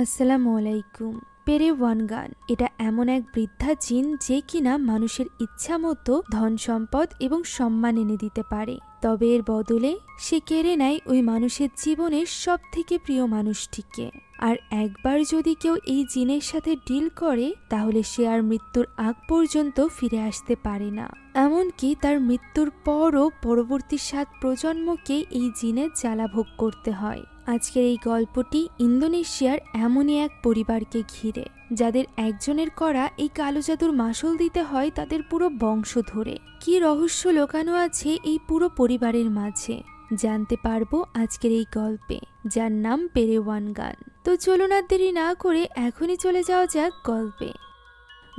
আসসালামু আলাইকুম। পেরেওয়ান গান এটা এমন এক বৃদ্ধা জিন যে কিনা মানুষের ইচ্ছা মতো ধন সম্পদ এবং সম্মান এনে দিতে পারে, তবে এর বদলে সে কেড়ে নেয় ওই মানুষের জীবনের সব থেকে প্রিয় মানুষটিকে। আর একবার যদি কেউ এই জিনের সাথে ডিল করে তাহলে সে আর মৃত্যুর আগ পর্যন্ত ফিরে আসতে পারে না, এমনকি তার মৃত্যুর পরও পরবর্তী 7 প্রজন্মকে এই জিনের জ্বালা ভোগ করতে হয়। আজকের এই গল্পটি ইন্দোনেশিয়ার এমনই এক পরিবারকে ঘিরে, যাদের একজনের করা এই কালো জাদুর মাসুল দিতে হয় তাদের পুরো বংশ ধরে। কি রহস্য লুকানো আছে এই পুরো পরিবারের মাঝে জানতে পারবো আজকের এই গল্পে, যার নাম পেরেওয়ান গান। তো চলুন আর দেরি না করে এখনই চলে যাওয়া যাক গল্পে।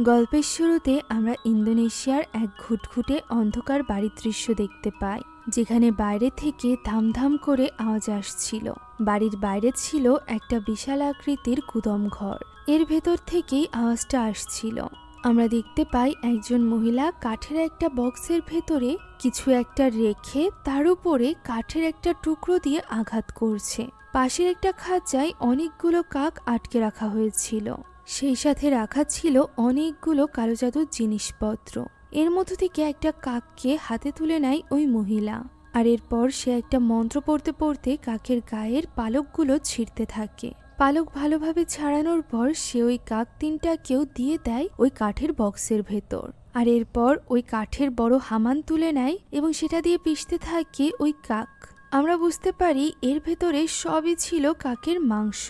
গল্পের শুরুতে আমরা ইন্দোনেশিয়ার এক ঘুটঘুটে অন্ধকার বাড়ির দৃশ্য দেখতে পাই, যেখানে বাইরে থেকে ধামধাম করে আওয়াজ আসছিল। বাড়ির বাইরে ছিল একটা বিশাল আকৃতির গুদাম ঘর, এর ভেতর থেকেই আওয়াজটা আসছিল। আমরা দেখতে পাই একজন মহিলা কাঠের একটা বক্সের ভেতরে কিছু একটা রেখে তার উপরে কাঠের একটা টুকরো দিয়ে আঘাত করছে। পাশের একটা খাঁচায় অনেকগুলো কাক আটকে রাখা হয়েছিল, সেই সাথে রাখা ছিল অনেকগুলো কালো জাদুর জিনিসপত্র। এর মধ্য থেকে একটা কাককে হাতে তুলে নেয় ওই মহিলা, আর এরপর সে একটা মন্ত্র পড়তে পড়তে কাকের গায়ের পালকগুলো ছিঁড়তে থাকে। পালক ভালোভাবে ছাড়ানোর পর সে ওই কাক 3টাকেও দিয়ে দেয় ওই কাঠের বক্সের ভেতর। আর এরপর ওই কাঠের বড় হামান তুলে নেয় এবং সেটা দিয়ে পিষতে থাকে ওই কাক। আমরা বুঝতে পারি এর ভেতরে সবই ছিল কাকের মাংস,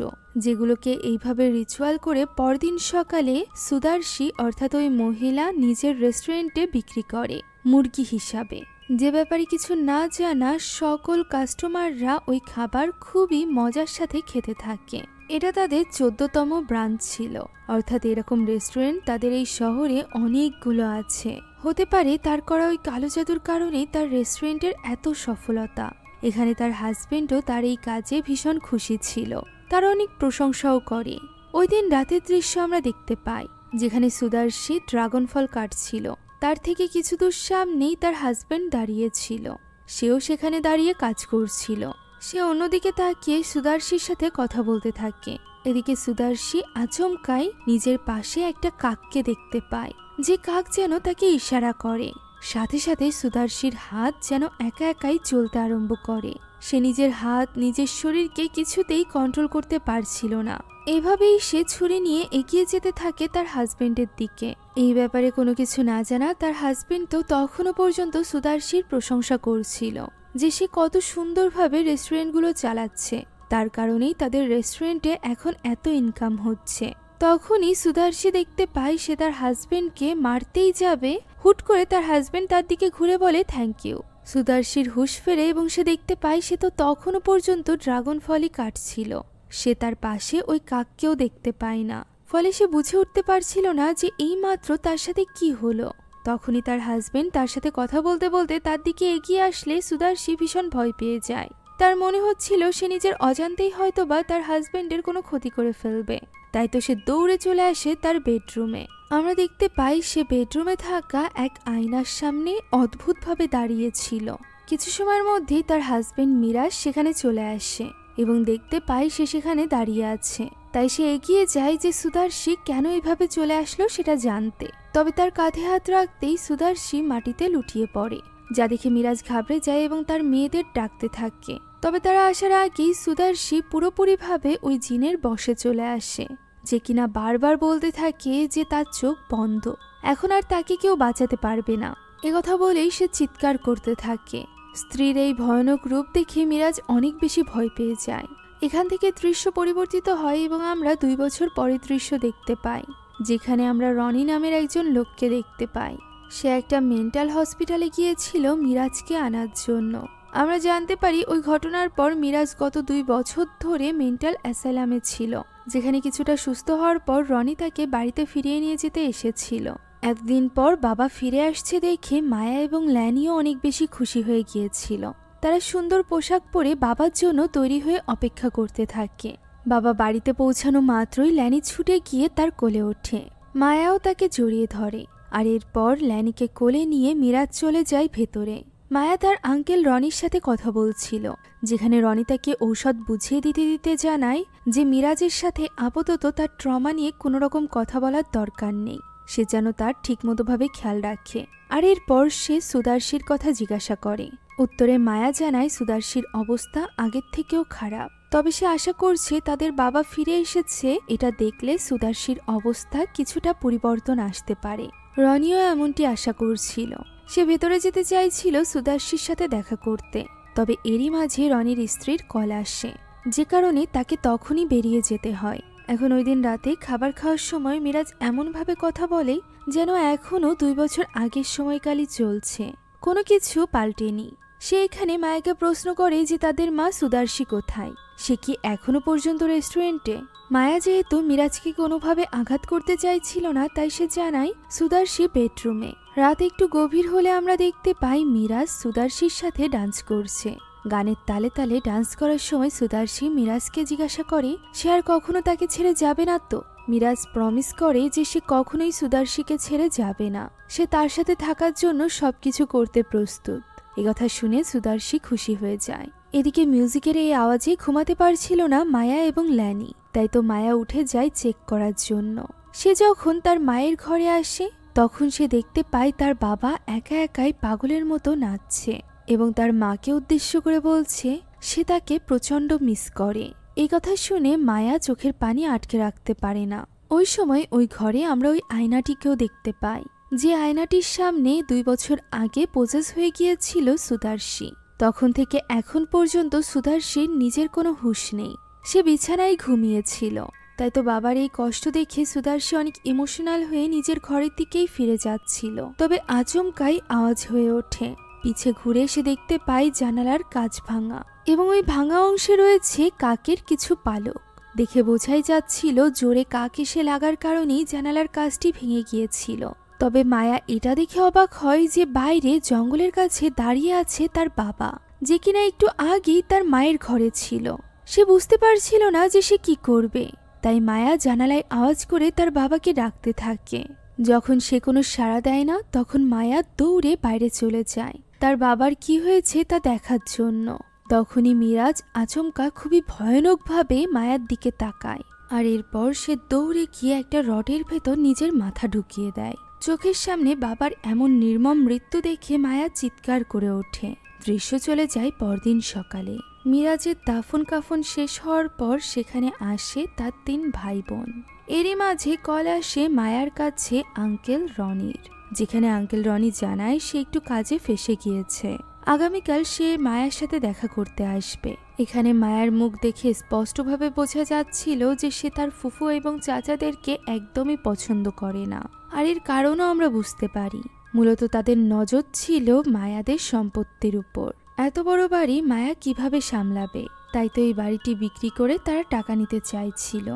যেগুলোকে এইভাবে রিচুয়াল করে পরদিন সকালে সুদার্শী অর্থাৎ ওই মহিলা নিজের রেস্টুরেন্টে বিক্রি করে মুরগি হিসাবে। যে ব্যাপারে কিছু না জানা সকল কাস্টমাররা ওই খাবার খুবই মজার সাথে খেতে থাকে। এটা তাদের 14তম ব্রাঞ্চ ছিল, অর্থাৎ এরকম রেস্টুরেন্ট তাদের এই শহরে অনেকগুলো আছে। হতে পারে তার করা ওই কালো জাদুর কারণেই তার রেস্টুরেন্টের এত সফলতা। এখানে তার হাজবেন্ডও তার এই কাজে ভীষণ খুশি ছিল, তার অনেক প্রশংসাও করে। ওই দিন রাতের দৃশ্য আমরা দেখতে পাই, যেখানে সুদার্শী ড্রাগন ফল কাটছিল। তার থেকে কিছু দূর সামনেই তার হাজবেন্ড দাঁড়িয়েছিল, সেও সেখানে দাঁড়িয়ে কাজ করছিল। সে অন্যদিকে তাকিয়ে সুদার্শীর সাথে কথা বলতে থাকে। এদিকে সুদার্শী আচমকাই নিজের পাশে একটা কাককে দেখতে পায়, যে কাক যেন তাকে ইশারা করে। সাথে সাথে সুদার্শীর হাত যেন একা একাই চলতে আরম্ভ করে। সে নিজের হাত, নিজের শরীরকে কিছুতেই কন্ট্রোল করতে পারছিল না। এভাবেই সে ছুরি নিয়ে এগিয়ে যেতে থাকে তার হাজবেন্ডের দিকে। এই ব্যাপারে কোনো কিছু না জানা তার হাজবেন্ড তো তখনও পর্যন্ত সুদার্শীর প্রশংসা করছিল, যে সে কত সুন্দরভাবে রেস্টুরেন্টগুলো চালাচ্ছে, তার কারণেই তাদের রেস্টুরেন্টে এখন এত ইনকাম হচ্ছে। তখনই সুদার্শী দেখতে পায় সে তার হাজবেন্ডকে মারতেই যাবে, হুট করে তার হাজবেন্ড তার দিকে ঘুরে বলে থ্যাংক ইউ। সুদার্শীর হুঁশ ফেরে এবং সে দেখতে পায় সে তো তখনও পর্যন্ত ড্রাগন ফলই কাটছিল। সে তার পাশে ওই কাককেও দেখতে পায় না, ফলে সে বুঝে উঠতে পারছিল না যে এইমাত্র তার সাথে কি হলো। তখনই তার হাজবেন্ড তার সাথে কথা বলতে বলতে তার দিকে এগিয়ে আসলে সুদার্শী ভীষণ ভয় পেয়ে যায়। তার মনে হচ্ছিল সে নিজের অজান্তেই হয়তোবা তার হাজবেন্ডের কোনো ক্ষতি করে ফেলবে, তাই তো সে দৌড়ে চলে আসে তার বেডরুমে। আমরা দেখতে পাই সে বেডরুমে থাকা এক আয়নার সামনে অদ্ভুতভাবে দাঁড়িয়েছিল। কিছু সময়ের মধ্যেই তার হাজবেন্ড মিরাজ সেখানে চলে আসে এবং দেখতে পাই সে সেখানে দাঁড়িয়ে আছে। তাই সে এগিয়ে যায় যে সুদার্শী কেন এইভাবে চলে আসলো সেটা জানতে। তবে তার কাঁধে হাত রাখতেই সুদার্শী মাটিতে লুটিয়ে পড়ে, যা দেখে মিরাজ ঘাবড়ে যায় এবং তার মেয়েদের ডাকতে থাকে। তবে তারা আসার আগেই সুদার্শী পুরোপুরিভাবে ওই জিনের বশে চলে আসে, যে কিনা বারবার বলতে থাকে যে তার চোখ বন্ধ, এখন আর তাকে কেউ বাঁচাতে পারবে না। একথা বলেই সে চিৎকার করতে থাকে। স্ত্রীর এই ভয়ানক রূপ দেখে মিরাজ অনেক বেশি ভয় পেয়ে যায়। এখান থেকে দৃশ্য পরিবর্তিত হয় এবং আমরা 2 বছর পরের দৃশ্য দেখতে পাই, যেখানে আমরা রনি নামের একজন লোককে দেখতে পাই। সে একটা মেন্টাল হসপিটালে গিয়েছিল মিরাজকে আনার জন্য। আমরা জানতে পারি ওই ঘটনার পর মিরাজ গত 2 বছর ধরে মেন্টাল অ্যাসাইলামে ছিল, যেখানে কিছুটা সুস্থ হওয়ার পর রনি তাকে বাড়িতে ফিরিয়ে নিয়ে যেতে এসেছিল। এতদিন পর বাবা ফিরে আসছে দেখে মায়া এবং ল্যানিও অনেক বেশি খুশি হয়ে গিয়েছিল। তারা সুন্দর পোশাক পরে বাবার জন্য তৈরি হয়ে অপেক্ষা করতে থাকে। বাবা বাড়িতে পৌঁছানো মাত্রই ল্যানি ছুটে গিয়ে তার কোলে ওঠে। মায়াও তাকে জড়িয়ে ধরে, আর এরপর ল্যানিকে কোলে নিয়ে মিরাজ চলে যায় ভেতরে। মায়া তার আঙ্কেল রনির সাথে কথা বলছিল, যেখানে রনি তাকে ঔষধ বুঝিয়ে দিতে দিতে জানায় যে মিরাজের সাথে আপাতত তার ট্রমা নিয়ে কোনো রকম কথা বলার দরকার নেই, সে যেন তার ঠিকমতোভাবে খেয়াল রাখে। আর এরপর সে সুদার্শীর কথা জিজ্ঞাসা করে। উত্তরে মায়া জানায় সুদার্শীর অবস্থা আগের থেকেও খারাপ, তবে সে আশা করছে তাদের বাবা ফিরে এসেছে, এটা দেখলে সুদার্শীর অবস্থা কিছুটা পরিবর্তন আসতে পারে। রনিও এমনটি আশা করছিল। সে ভেতরে যেতে চাইছিল সুদার্শীর সাথে দেখা করতে, তবে এরই মাঝে রনির স্ত্রীর কল আসে, যে কারণে তাকে তখনই বেরিয়ে যেতে হয়। এখন ওই দিন রাতে খাবার খাওয়ার সময় মিরাজ এমনভাবে কথা বলে যেন এখনও 2 বছর আগের সময়কালই চলছে, কোনো কিছু পাল্টেনি। সে এখানে মায়াকে প্রশ্ন করে যে তাদের মা সুদার্শী কোথায়, সে কি এখনো পর্যন্ত রেস্টুরেন্টে। মায়া যেহেতু মিরাজকে কোনোভাবে আঘাত করতে চাইছিল না, তাই সে জানায় সুদার্শী বেডরুমে। রাত একটু গভীর হলে আমরা দেখতে পাই মিরাজ সুদার্শীর সাথে ডান্স করছে। গানের তালে তালে ডান্স করার সময় সুদার্শী মিরাজকে জিজ্ঞাসা করে সে আর কখনো তাকে ছেড়ে যাবে না তো। মিরাজ প্রমিস করে যে সে কখনোই সুদার্শীকে ছেড়ে যাবে না, সে তার সাথে থাকার জন্য সবকিছু করতে প্রস্তুত। একথা শুনে সুদার্শী খুশি হয়ে যায়। এদিকে মিউজিকের এই আওয়াজে ঘুমাতে পারছিল না মায়া এবং ল্যানি, তাই তো মায়া উঠে যায় চেক করার জন্য। সে যখন তার মায়ের ঘরে আসে তখন সে দেখতে পায় তার বাবা একা একাই পাগলের মতো নাচছে এবং তার মাকে উদ্দেশ্য করে বলছে সে তাকে প্রচণ্ড মিস করে। এই কথা শুনে মায়া চোখের পানি আটকে রাখতে পারে না। ওই সময় ওই ঘরে আমরা ওই আয়নাটিকেও দেখতে পাই, যে আয়নাটির সামনে 2 বছর আগে পজেস হয়ে গিয়েছিল সুদার্শী। তখন থেকে এখন পর্যন্ত সুদার্শীর নিজের কোনো হুঁশ নেই, সে বিছানায় ঘুমিয়েছিল। তাই তো বাবার এই কষ্ট দেখে সুদার্শী অনেক ইমোশনাল হয়ে নিজের ঘরের দিকেই ফিরে যাচ্ছিল। তবে আচমকাই আওয়াজ হয়ে ওঠে। পিছে ঘুরে সে দেখতে পায় জানালার কাঁচ ভাঙা এবং ওই ভাঙা অংশে রয়েছে কাকের কিছু পালক। দেখে বোঝাই যাচ্ছিল জোরে কাক এসে লাগার কারণেই জানালার কাঁচটি ভেঙে গিয়েছিল। তবে মায়া এটা দেখে অবাক হয় যে বাইরে জঙ্গলের কাছে দাঁড়িয়ে আছে তার বাবা, যে কিনা একটু আগেই তার মায়ের ঘরে ছিল। সে বুঝতে পারছিল না যে সে কি করবে, তাই মায়া জানালায় আওয়াজ করে তার বাবাকে ডাকতে থাকে। যখন সে কোনো সাড়া দেয় না তখন মায়া দৌড়ে বাইরে চলে যায় তার বাবার কি হয়েছে তা দেখার জন্য। তখনই মিরাজ আচমকা খুবই ভয়ানকভাবে মায়ার দিকে তাকায়, আর এরপর সে দৌড়ে গিয়ে একটা রডের ভেতর নিজের মাথা ঢুকিয়ে দেয়। চোখের সামনে বাবার এমন নির্মম মৃত্যু দেখে মায়া চিৎকার করে ওঠে। দৃশ্য চলে যায় পরদিন সকালে। মিরাজের দাফন কাফন শেষ হওয়ার পর সেখানে আসে তার 3 ভাই বোন। এরই মাঝে কল আসে মায়ার কাছে আঙ্কেল রনির, যেখানে আঙ্কেল রনি জানায় সে একটু কাজে ফেঁসে গিয়েছে, আগামীকাল সে মায়ার সাথে দেখা করতে আসবে। এখানে মায়ার মুখ দেখে স্পষ্টভাবে বোঝা যাচ্ছিল যে সে তার ফুফু এবং চাচাদেরকে একদমই পছন্দ করে না। আর এর কারণও আমরা বুঝতে পারি, মূলত তাদের নজর ছিল মায়াদের সম্পত্তির উপর। এত বড় বাড়ি মায়া কিভাবে সামলাবে, তাই তো এই বাড়িটি বিক্রি করে তারা টাকা নিতে চাইছিল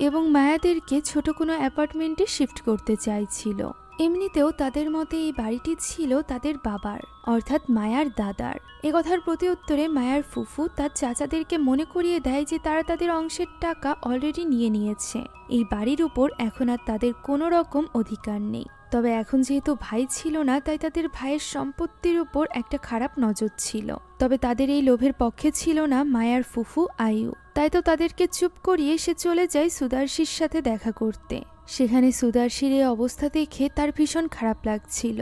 এবং মায়াদেরকে ছোট কোনো অ্যাপার্টমেন্টে শিফট করতে চাইছিল। এমনিতেও তাদের মতে এই বাড়িটি ছিল তাদের বাবার, অর্থাৎ মায়ার দাদার। এ কথার প্রতি উত্তরে মায়ার ফুফু তার চাচাদেরকে মনে করিয়ে দেয় যে তারা তাদের অংশের টাকা অলরেডি নিয়ে নিয়েছে, এই বাড়ির উপর এখন আর তাদের কোনো রকম অধিকার নেই। তবে এখন যেহেতু ভাই ছিল না, তাই তাদের ভাইয়ের সম্পত্তির উপর একটা খারাপ নজর ছিল। তবে তাদের এই লোভের পক্ষে ছিল না মায়ার ফুফু আয়ু, তাই তো তাদেরকে চুপ করিয়ে সে চলে যায় সুদার্শীর সাথে দেখা করতে। সেখানে সুদার্শীর এই অবস্থা দেখে তার ভীষণ খারাপ লাগছিল।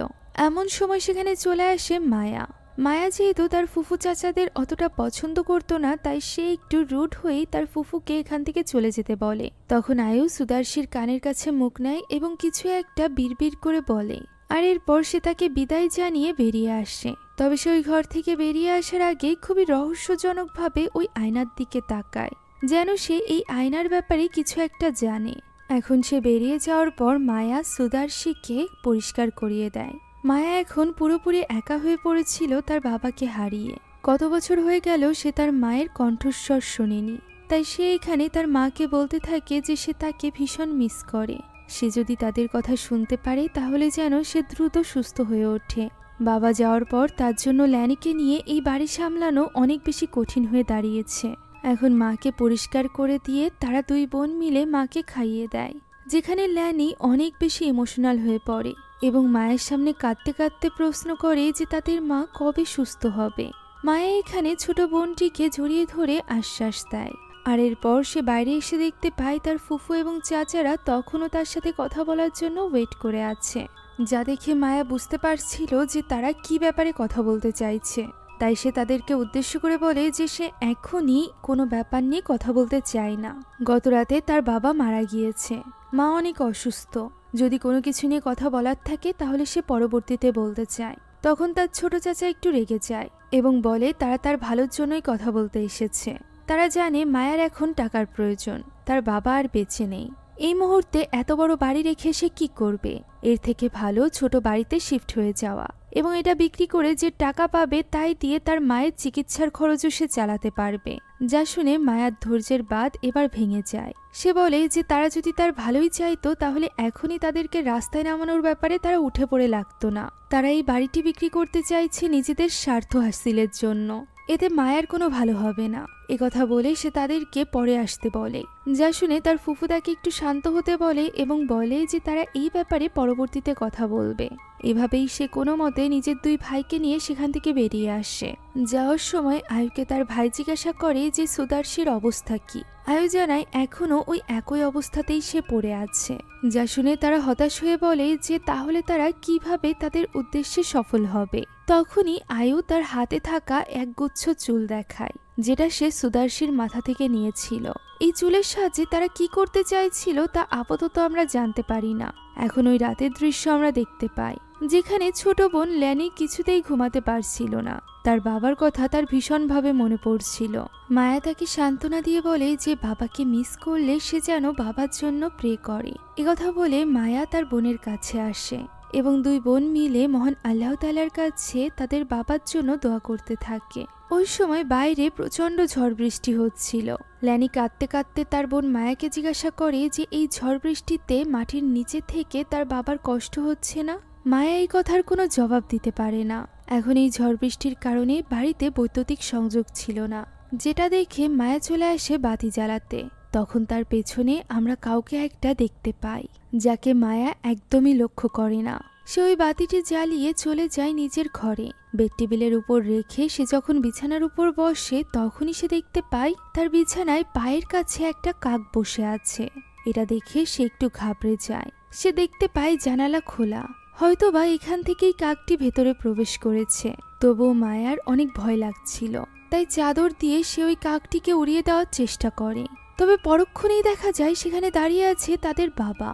এমন সময় সেখানে চলে আসে মায়া। মায়া যেহেতু তার ফুফু চাচাদের অতটা পছন্দ করতো না, তাই সে একটু রুড হয়েই তার ফুফুকে এখান থেকে চলে যেতে বলে। তখন আয়ু সুদার্শীর কানের কাছে মুখ নেয় এবং কিছু একটা বিড়বিড় করে বলে, আর এরপর সে তাকে বিদায় জানিয়ে বেরিয়ে আসে। তবে সে ওই ঘর থেকে বেরিয়ে আসার আগে খুবই রহস্যজনকভাবে ওই আয়নার দিকে তাকায়, যেন সে এই আয়নার ব্যাপারে কিছু একটা জানে। এখন সে বেরিয়ে যাওয়ার পর মায়া সুদার্শীকে পরিষ্কার করিয়ে দেয়। মায়া এখন পুরোপুরি একা হয়ে পড়েছিল তার বাবাকে হারিয়ে। কত বছর হয়ে গেল সে তার মায়ের কণ্ঠস্বর শোনেনি, তাই সে এখানে তার মাকে বলতে থাকে যে সে তাকে ভীষণ মিস করে। সে যদি তাদের কথা শুনতে পারে তাহলে যেন সে দ্রুত সুস্থ হয়ে ওঠে। বাবা যাওয়ার পর তার জন্য ল্যানিকে নিয়ে এই বাড়ি সামলানো অনেক বেশি কঠিন হয়ে দাঁড়িয়েছে। এখন মাকে পরিষ্কার করে দিয়ে তারা 2 বোন মিলে মাকে খাইয়ে দেয়, যেখানে ল্যানি অনেক বেশি ইমোশনাল হয়ে পড়ে এবং মায়ের সামনে কাঁদতে কাঁদতে প্রশ্ন করে যে তাদের মা কবে সুস্থ হবে। মায়া এখানে ছোট বোনটিকে জড়িয়ে ধরে আশ্বাস দেয়। আর এরপর সে বাইরে এসে দেখতে পায় তার ফুফু এবং চাচারা তখনও তার সাথে কথা বলার জন্য ওয়েট করে আছে, যা দেখে মায়া বুঝতে পারছিল যে তারা কি ব্যাপারে কথা বলতে চাইছে। তাই সে তাদেরকে উদ্দেশ্য করে বলে যে সে এখনই কোনো ব্যাপার নিয়ে কথা বলতে চায় না। গত রাতে তার বাবা মারা গিয়েছে, মা অনেক অসুস্থ, যদি কোনো কিছু নিয়ে কথা বলার থাকে তাহলে সে পরবর্তীতে বলতে চায়। তখন তার ছোট চাচা একটু রেগে যায় এবং বলে তারা তার ভালোর জন্যই কথা বলতে এসেছে। তারা জানে মায়ার এখন টাকার প্রয়োজন, তার বাবা আর বেঁচে নেই। এই মুহূর্তে এত বড় বাড়ি রেখে সে কি করবে? এর থেকে ভালো ছোট বাড়িতে শিফট হয়ে যাওয়া এবং এটা বিক্রি করে যে টাকা পাবে তাই দিয়ে তার মায়ের চিকিৎসার খরচও সে চালাতে পারবে। যা শুনে মায়ার ধৈর্যের বাঁধ এবার ভেঙে যায়। সে বলে যে তারা যদি তার ভালোই চাইতো তাহলে এখনই তাদেরকে রাস্তায় নামানোর ব্যাপারে তারা উঠে পড়ে লাগতো না। তারা এই বাড়িটি বিক্রি করতে চাইছে নিজেদের স্বার্থ হাসিলের জন্য, এতে মায়ার কোনো ভালো হবে না। একথা বলে সে তাদেরকে পরে আসতে বলে, যা শুনে তার ফুফু তাকে একটু শান্ত হতে বলে এবং বলে যে তারা এই ব্যাপারে পরবর্তীতে কথা বলবে। এভাবেই সে কোনো মতে নিজের দুই ভাইকে নিয়ে সেখান থেকে বেরিয়ে আসে। যাওয়ার সময় আয়ুকে তার ভাই জিজ্ঞাসা করে যে সুদার্শীর অবস্থা কি। আয়ু জানায় এখনও ওই একই অবস্থাতেই সে পড়ে আছে, যা শুনে তারা হতাশ হয়ে বলে যে তাহলে তারা কিভাবে তাদের উদ্দেশ্যে সফল হবে। তখনই আয়ু তার হাতে থাকা এক গুচ্ছ চুল দেখায়, যেটা সে সুদার্শীর মাথা থেকে নিয়েছিল। এই চুলের সাহায্যে তারা কি করতে চাইছিল তা আপাতত আমরা জানতে পারি না। এখন ওই রাতের দৃশ্য আমরা দেখতে পাই, যেখানে ছোট বোন ল্যানি কিছুতেই ঘুমাতে পারছিল না। তার বাবার কথা তার ভীষণভাবে মনে পড়ছিল। মায়া তাকে সান্ত্বনা দিয়ে বলে যে বাবাকে মিস করলে সে যেন বাবার জন্য প্রে করে। একথা বলে মায়া তার বোনের কাছে আসে এবং দুই বোন মিলে মহান আল্লাহ তাআলার কাছে তাদের বাবার জন্য দোয়া করতে থাকে। ওই সময় বাইরে প্রচন্ড ঝড় বৃষ্টি হচ্ছিল। ল্যানি কাঁদতে কাঁদতে তার বোন মায়াকে জিজ্ঞাসা করে যে এই ঝড় বৃষ্টিতে মাটির নিচে থেকে তার বাবার কষ্ট হচ্ছে না। মায়া এই কথার কোনো জবাব দিতে পারে না। এখন এই ঝড় বৃষ্টির কারণে বাড়িতে বৈদ্যুতিক সংযোগ ছিল না, যেটা দেখে মায়া চলে আসে বাতি জ্বালাতে। তখন তার পেছনে আমরা কাউকে একটা দেখতে পাই, যাকে মায়া একদমই লক্ষ্য করে না। সে ওই বাতিটি জ্বালিয়ে চলে যায় নিজের ঘরে। বেড টেবিলের উপর রেখে সে যখন বিছানার উপর বসে তখনই সে দেখতে পায় তার বিছানায় পায়ের কাছে একটা কাক বসে আছে। এটা দেখে সে একটু ঘাবড়ে যায়। সে দেখতে পায় জানালা খোলা, হয়তোবা এখান থেকেই কাকটি ভেতরে প্রবেশ করেছে। তবুও মায়ার অনেক ভয় লাগছিল, তাই চাদর দিয়ে সে ওই কাকটিকে উড়িয়ে দেওয়ার চেষ্টা করে। তবে পরক্ষণেই দেখা যায় সেখানে দাঁড়িয়ে আছে তাদের বাবা,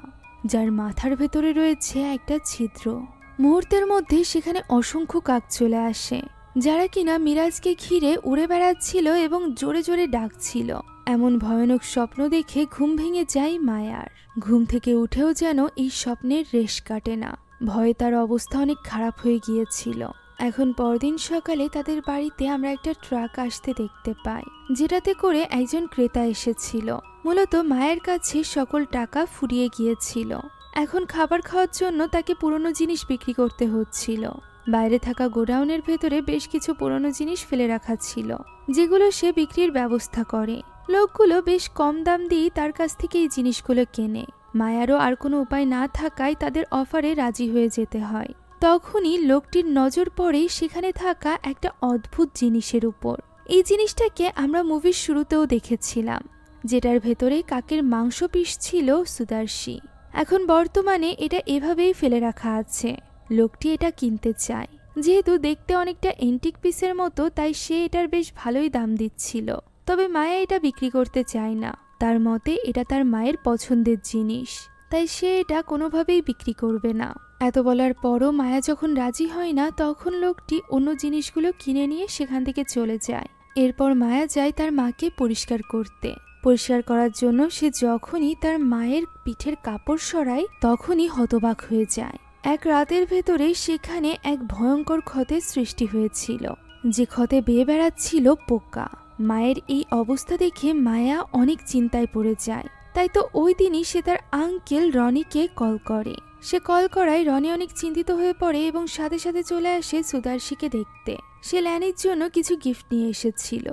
যার মাথার ভেতরে রয়েছে একটা ছিদ্র। মুহূর্তের মধ্যে সেখানে অসংখ্য কাক চলে আসে, যারা কিনা মিরাজকে ঘিরে উড়ে বেড়াচ্ছিল এবং জোরে জোরে ডাকছিল। এমন ভয়ানক স্বপ্ন দেখে ঘুম ভেঙে যায় মায়ার। ঘুম থেকে উঠেও যেন এই স্বপ্নের রেশ কাটে না। ভয়ে তার অবস্থা অনেক খারাপ হয়ে গিয়েছিল। এখন পরদিন সকালে তাদের বাড়িতে আমরা একটা ট্রাক আসতে দেখতে পাই, যেটাতে করে একজন ক্রেতা এসেছিল। মূলত মায়ের কাছে সকল টাকা ফুরিয়ে গিয়েছিল। এখন খাবার খাওয়ার জন্য তাকে পুরনো জিনিস বিক্রি করতে হচ্ছিল। বাইরে থাকা গোডাউনের ভেতরে বেশ কিছু পুরনো জিনিস ফেলে রাখা ছিল, যেগুলো সে বিক্রির ব্যবস্থা করে। লোকগুলো বেশ কম দাম দিয়ে তার কাছ থেকে এই জিনিসগুলো কেনে। মায়ারও আর কোনো উপায় না থাকায় তাদের অফারে রাজি হয়ে যেতে হয়। তখনই লোকটির নজর পড়ে সেখানে থাকা একটা অদ্ভুত জিনিসের উপর। এই জিনিসটাকে আমরা মুভির শুরুতেও দেখেছিলাম, যেটার ভেতরে কাকের মাংস পিস ছিল সুদার্শী। এখন বর্তমানে এটা এভাবেই ফেলে রাখা আছে। লোকটি এটা কিনতে চায়, যেহেতু দেখতে অনেকটা এন্টিক পিসের মতো, তাই সে এটার বেশ ভালোই দাম দিচ্ছিল। তবে মায়া এটা বিক্রি করতে চায় না। তার মতে এটা তার মায়ের পছন্দের জিনিস, তাই সে এটা কোনোভাবেই বিক্রি করবে না। এত বলার পরও মায়া যখন রাজি হয় না, তখন লোকটি অন্য জিনিসগুলো কিনে নিয়ে সেখান থেকে চলে যায়। এরপর মায়া যায় তার মাকে পরিষ্কার করতে। পরিষ্কার করার জন্য সে যখনই তার মায়ের পিঠের কাপড় সরায়, তখনই হতবাক হয়ে যায়। এক রাতের ভেতরে সেখানে এক ভয়ঙ্কর ক্ষতের সৃষ্টি হয়েছিল, যে ক্ষতে বেয়ে বেড়াচ্ছিল পোকা। মায়ের এই অবস্থা দেখে মায়া অনেক চিন্তায় পড়ে যায়। তাই তো ওই দিনই সে তার আঙ্কেল রনিকে কল করে। সে কল করায় রনি অনেক চিন্তিত হয়ে পড়ে এবং সাথে সাথে চলে আসে সুদার্শীকে দেখতে। সে ল্যানির জন্য কিছু গিফট নিয়ে এসেছিল,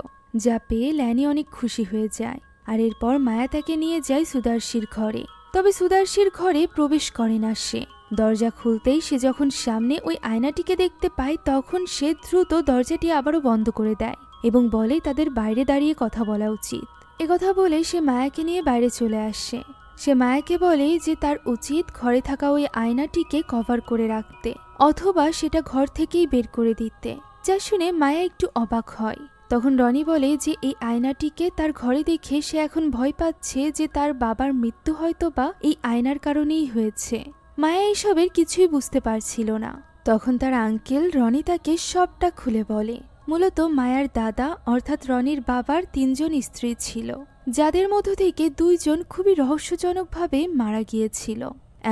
যা পেয়ে ল্যানি অনেক খুশি হয়ে যায়। আর এরপর মায়া তাকে নিয়ে যায় সুদার্শীর ঘরে। তবে সুদার্শীর ঘরে প্রবেশ করে না সে। দরজা খুলতেই সে যখন সামনে ওই আয়নাটিকে দেখতে পায় তখন সে দ্রুত দরজাটি আবারও বন্ধ করে দেয় এবং বলে তাদের বাইরে দাঁড়িয়ে কথা বলা উচিত। একথা বলে সে মায়াকে নিয়ে বাইরে চলে আসে। সে মায়াকে বলে যে তার উচিত ঘরে থাকা ওই আয়নাটিকে কভার করে রাখতে অথবা সেটা ঘর থেকেই বের করে দিতে, যা শুনে মায়া একটু অবাক হয়। তখন রনি বলে যে এই আয়নাটিকে তার ঘরে দেখে সে এখন ভয় পাচ্ছে যে তার বাবার মৃত্যু হয়তোবা এই আয়নার কারণেই হয়েছে। মায়া এসবের কিছুই বুঝতে পারছিল না। তখন তার আঙ্কেল রনি তাকে সবটা খুলে বলে। মূলত মায়ার দাদা অর্থাৎ রনির বাবার 3 জন স্ত্রী ছিল, যাদের মধ্য থেকে 2 জন খুবই রহস্যজনকভাবে মারা গিয়েছিল।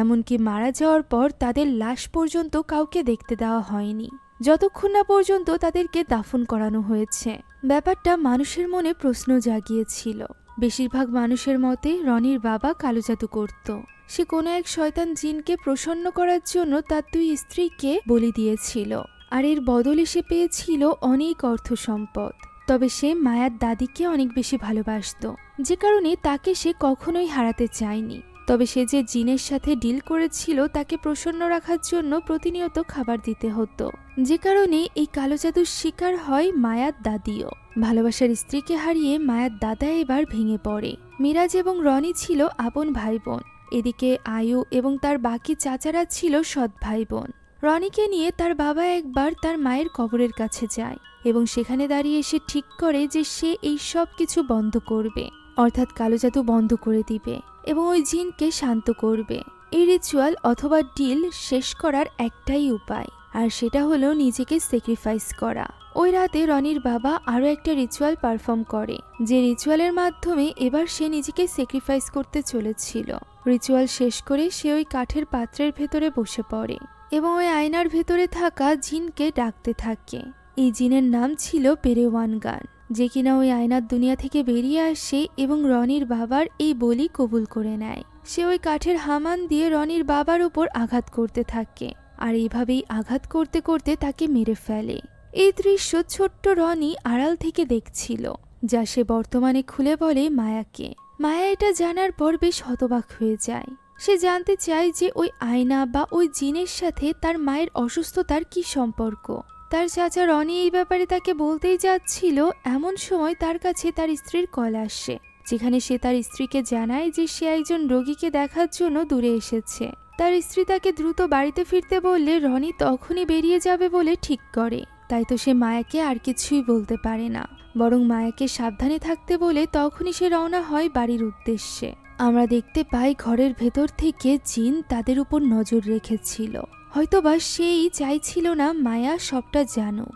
এমনকি মারা যাওয়ার পর তাদের লাশ পর্যন্ত কাউকে দেখতে দেওয়া হয়নি, যতক্ষণ না পর্যন্ত তাদেরকে দাফন করানো হয়েছে। ব্যাপারটা মানুষের মনে প্রশ্ন জাগিয়েছিল। বেশিরভাগ মানুষের মতে রনির বাবা কালো জাদু করত। সে কোনো এক শয়তান জিনকে প্রসন্ন করার জন্য তার 2 স্ত্রীকে বলি দিয়েছিল, আর এর বদলে সে পেয়েছিল অনেক অর্থ সম্পদ। তবে সে মায়ার দাদিকে অনেক বেশি ভালোবাসত, যে কারণে তাকে সে কখনোই হারাতে চায়নি। তবে সে যে জিনের সাথে ডিল করেছিল তাকে প্রসন্ন রাখার জন্য প্রতিনিয়ত খাবার দিতে হতো, যে কারণে এই কালো জাদুর শিকার হয় মায়ার দাদিও। ভালোবাসার স্ত্রীকে হারিয়ে মায়ার দাদা এবার ভেঙে পড়ে। মিরাজ এবং রনি ছিল আপন ভাই বোন, এদিকে আয়ু এবং তার বাকি চাচারা ছিল সৎ ভাই বোন। রনিকে নিয়ে তার বাবা একবার তার মায়ের কবরের কাছে যায় এবং সেখানে দাঁড়িয়ে সে ঠিক করে যে সে এই সব কিছু বন্ধ করবে, অর্থাৎ কালো জাদু বন্ধ করে দিবে এবং ওই জিনকে শান্ত করবে। এই রিচুয়াল অথবা ডিল শেষ করার একটাই উপায়, আর সেটা হলো নিজেকে স্যাক্রিফাইস করা। ওই রাতে রনির বাবা আরও একটা রিচুয়াল পারফর্ম করে, যে রিচুয়ালের মাধ্যমে এবার সে নিজেকে স্যাক্রিফাইস করতে চলেছিল। রিচুয়াল শেষ করে সে ওই কাঠের পাত্রের ভেতরে বসে পড়ে এবং ওই আয়নার ভেতরে থাকা জিনকে ডাকতে থাকে। এই জিনের নাম ছিল পেরেওয়ানগান, যে কিনা ওই আয়নার দুনিয়া থেকে বেরিয়ে আসে এবং রনির বাবার এই বলি কবুল করে নেয়। সে ওই কাঠের হামান দিয়ে রনির বাবার উপর আঘাত করতে থাকে, আর এইভাবেই আঘাত করতে করতে তাকে মেরে ফেলে। এই দৃশ্য ছোট্ট রনি আড়াল থেকে দেখছিল, যা সে বর্তমানে খুলে বলে মায়াকে। মায়া এটা জানার পর বেশ হতবাক হয়ে যায়। সে জানতে চায় যে ওই আয়না বা ওই জিনের সাথে তার মায়ের অসুস্থতার কি সম্পর্ক। তার চাচা রনি এই ব্যাপারে তাকে বলতেই যাচ্ছিল, এমন সময় তার কাছে তার স্ত্রীর কল আসে, যেখানে সে তার স্ত্রীকে জানায় যে সে একজন রোগীকে দেখার জন্য দূরে এসেছে। তার স্ত্রী তাকে দ্রুত বাড়িতে ফিরতে বললে রনি তখনই বেরিয়ে যাবে বলে ঠিক করে। তাই তো সে মায়াকে আর কিছুই বলতে পারে না, বরং মায়াকে সাবধানে থাকতে বলে তখনই সে রওনা হয় বাড়ির উদ্দেশ্যে। আমরা দেখতে পাই ঘরের ভেতর থেকে জিন তাদের উপর নজর রেখেছিল, হয়তোবা সেই চাইছিল না মায়া সবটা জানুক।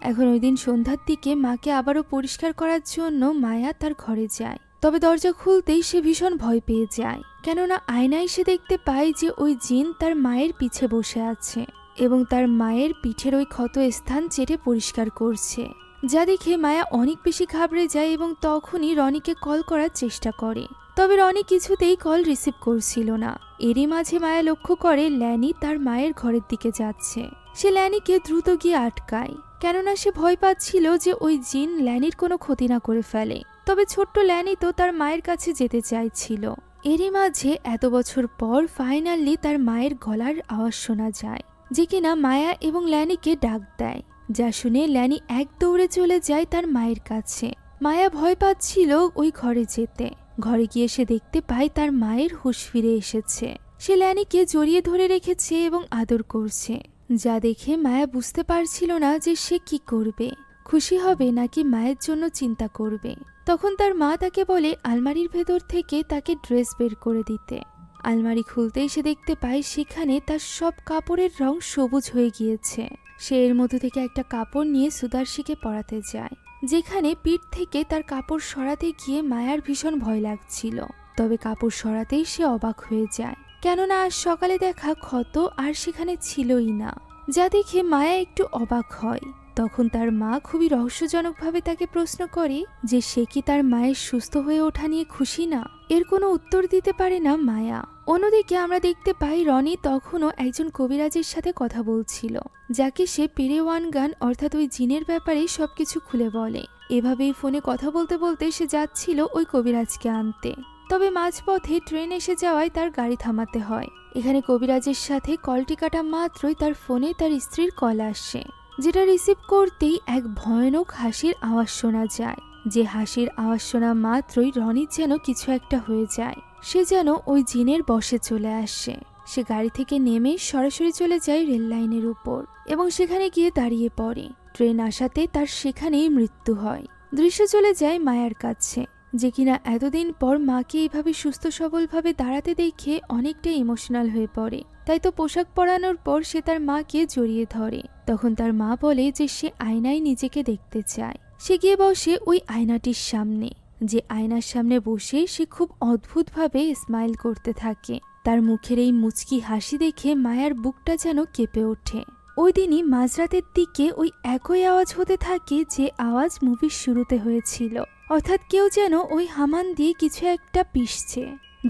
এখন ওই দিন সন্ধ্যার দিকে মাকে আবারও পরিষ্কার করার জন্য মায়া তার ঘরে যায়। তবে দরজা খুলতেই সে ভীষণ ভয় পেয়ে যায়, কেননা আয়নায় সে দেখতে পায় যে ওই জিন তার মায়ের পিছে বসে আছে এবং তার মায়ের পিঠের ওই ক্ষত স্থান চেটে পরিষ্কার করছে, যা দেখে মায়া অনেক বেশি ঘাবড়ে যায় এবং তখনই রনিকে কল করার চেষ্টা করে। তবে রনি কিছুতেই কল রিসিভ করছিল না। এরই মাঝে মায়া লক্ষ্য করে ল্যানি তার মায়ের ঘরের দিকে যাচ্ছে। সে ল্যানিকে দ্রুত গিয়ে আটকায়, কেননা সে ভয় পাচ্ছিল যে ওই জিন ল্যানির কোনো ক্ষতি না করে ফেলে। তবে ছোট্ট ল্যানি তো তার মায়ের কাছে যেতে চাইছিল। এরই মাঝে এত বছর পর ফাইনালি তার মায়ের গলার আওয়াজ শোনা যায়, যে কিনা মায়া এবং ল্যানিকে ডাক দেয়, যা শুনে ল্যানি এক দৌড়ে চলে যায় তার মায়ের কাছে। মায়া ভয় পাচ্ছিল ওই ঘরে যেতে। ঘরে গিয়ে সে দেখতে পায় তার মায়ের হুঁশ ফিরে এসেছে। সে ল্যানিকে জড়িয়ে ধরে রেখেছে এবং আদর করছে, যা দেখে মায়া বুঝতে পারছিল না যে সে কি করবে, খুশি হবে নাকি মায়ের জন্য চিন্তা করবে। তখন তার মা তাকে বলে আলমারির ভেতর থেকে তাকে ড্রেস বের করে দিতে। আলমারি খুলতেই সে দেখতে পায় সেখানে তার সব কাপড়ের রং সবুজ হয়ে গিয়েছে। সে এর মধ্যে থেকে একটা কাপড় নিয়ে সুদার্শীকে পরাতে যায়, যেখানে পিঠ থেকে তার কাপড় সরাতে গিয়ে মায়ার ভীষণ ভয় লাগছিল। তবে কাপড় সরাতেই সে অবাক হয়ে যায়, কেননা আজ সকালে দেখা ক্ষত আর সেখানে ছিলই না, যা দেখে মায়া একটু অবাক হয়। তখন তার মা খুবই রহস্যজনকভাবে তাকে প্রশ্ন করে যে সে কি তার মায়ের সুস্থ হয়ে ওঠা নিয়ে খুশি না। এর কোনো উত্তর দিতে পারে না মায়া। অন্যদিকে আমরা দেখতে পাই রনি তখনও একজন কবিরাজের সাথে কথা বলছিল, যাকে সে পেরেওয়ানগান অর্থাৎ ওই জিনের ব্যাপারে সবকিছু খুলে বলে। এভাবেই ফোনে কথা বলতে বলতে সে যাচ্ছিল ওই কবিরাজকে আনতে। তবে মাঝপথে ট্রেন এসে যাওয়ায় তার গাড়ি থামাতে হয়। এখানে কবিরাজের সাথে কলটি কাটা মাত্রই তার ফোনে তার স্ত্রীর কল আসে, যেটা রিসিভ করতেই এক ভয়ানক হাসির আওয়াজ শোনা যায়। যে হাসির আওয়াজ শোনা মাত্রই রনির যেন কিছু একটা হয়ে যায়। সে যেন ওই জিনের বশে চলে আসে। সে গাড়ি থেকে নেমে সরাসরি চলে যায় রেল লাইনের উপর এবং সেখানে গিয়ে দাঁড়িয়ে পড়ে। ট্রেন আসাতে তার সেখানেই মৃত্যু হয়। দৃশ্য চলে যায় মায়ার কাছে, যে কিনা এতদিন পর মাকে এইভাবে সুস্থ সবলভাবে দাঁড়াতে দেখে অনেকটা ইমোশনাল হয়ে পড়ে। তাই তো পোশাক পরানোর পর সে তার মাকে জড়িয়ে ধরে। তখন তার মা বলে যে সে আয়নায় নিজেকে দেখতে চায়। সে গিয়ে বসে ওই আয়নাটির সামনে, যে আয়নার সামনে বসে সে খুব অদ্ভুতভাবে স্মাইল করতে থাকে। তার মুখের এই মুচকি হাসি দেখে মায়ার বুকটা যেন কেঁপে ওঠে। ওই দিনই মাঝরাতের দিকে ওই একই আওয়াজ হতে থাকে যে আওয়াজ মুভির শুরুতে হয়েছিল, অর্থাৎ কেউ যেন ওই হামান দিয়ে কিছু একটা পিষছে।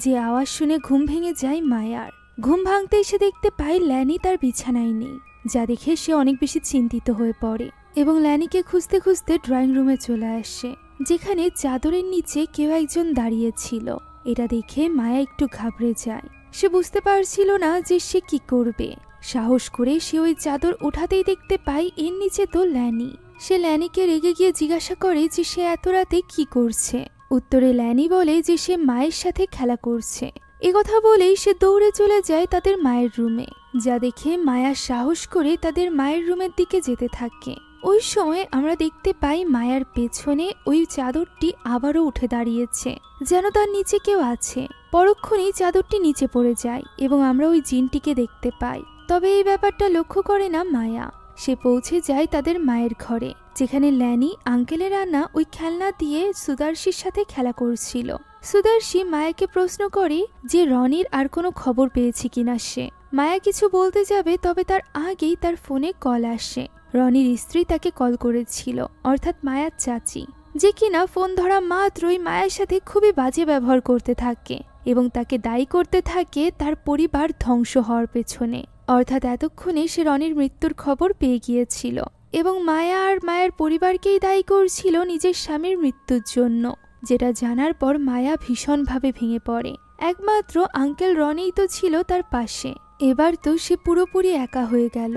যে আওয়াজ শুনে ঘুম ভেঙে যায় মায়ার। ঘুম ভাঙতেই সে দেখতে পায় ল্যানি তার বিছানায় নেই, যা দেখে সে অনেক বেশি চিন্তিত হয়ে পড়ে এবং ল্যানিকে খুঁজতে খুঁজতে ড্রয়িং রুমে চলে আসে, যেখানে চাদরের নিচে কেউ একজন দাঁড়িয়েছিল। এটা দেখে মায়া একটু ঘাবড়ে যায়। সে বুঝতে পারছিল না যে সে কি করবে। সাহস করে সে ওই চাদর উঠাতেই দেখতে পায় এর নিচে তো ল্যানি। সে ল্যানিকে রেগে গিয়ে জিজ্ঞাসা করে যে সে এত রাতে কি করছে। উত্তরে ল্যানি বলে যে সে মায়ের সাথে খেলা করছে। একথা বলেই সে দৌড়ে চলে যায় তাদের মায়ের রুমে, যা দেখে মায়া সাহস করে তাদের মায়ের রুমের দিকে যেতে থাকে। ওই সময় আমরা দেখতে পাই মায়ার পেছনে ওই চাদরটি আবারও উঠে দাঁড়িয়েছে, যেন তার নিচে কেউ আছে। পরক্ষণেই চাদরটি নিচে পড়ে যায় এবং আমরা ওই জিনটিকে দেখতে পাই। তবে এই ব্যাপারটা লক্ষ্য করে না মায়া। সে পৌঁছে যায় তাদের মায়ের ঘরে, যেখানে ল্যানি আঙ্কেলের আনা ওই খেলনা দিয়ে সুদার্শির সাথে খেলা করছিল। সুদার্শি মায়াকে প্রশ্ন করে যে রনির আর কোনো খবর পেয়েছে কিনা সে। মায়া কিছু বলতে যাবে, তবে তার আগেই তার ফোনে কল আসে। রনির স্ত্রী তাকে কল করেছিল, অর্থাৎ মায়ার চাচি, যে কিনা ফোন ধরা মাত্রই মায়ের সাথে খুবই বাজে ব্যবহার করতে থাকে এবং তাকে দায়ী করতে থাকে তার পরিবার ধ্বংস হওয়ার পেছনে। অর্থাৎ এতক্ষণে সে রনির মৃত্যুর খবর পেয়ে গিয়েছিল এবং মায়া আর মায়ের পরিবারকেই দায়ী করছিল নিজের স্বামীর মৃত্যুর জন্য, যেটা জানার পর মায়া ভীষণভাবে ভেঙে পড়ে। একমাত্র আঙ্কেল রনিই তো ছিল তার পাশে। এবার তো সে পুরোপুরি একা হয়ে গেল।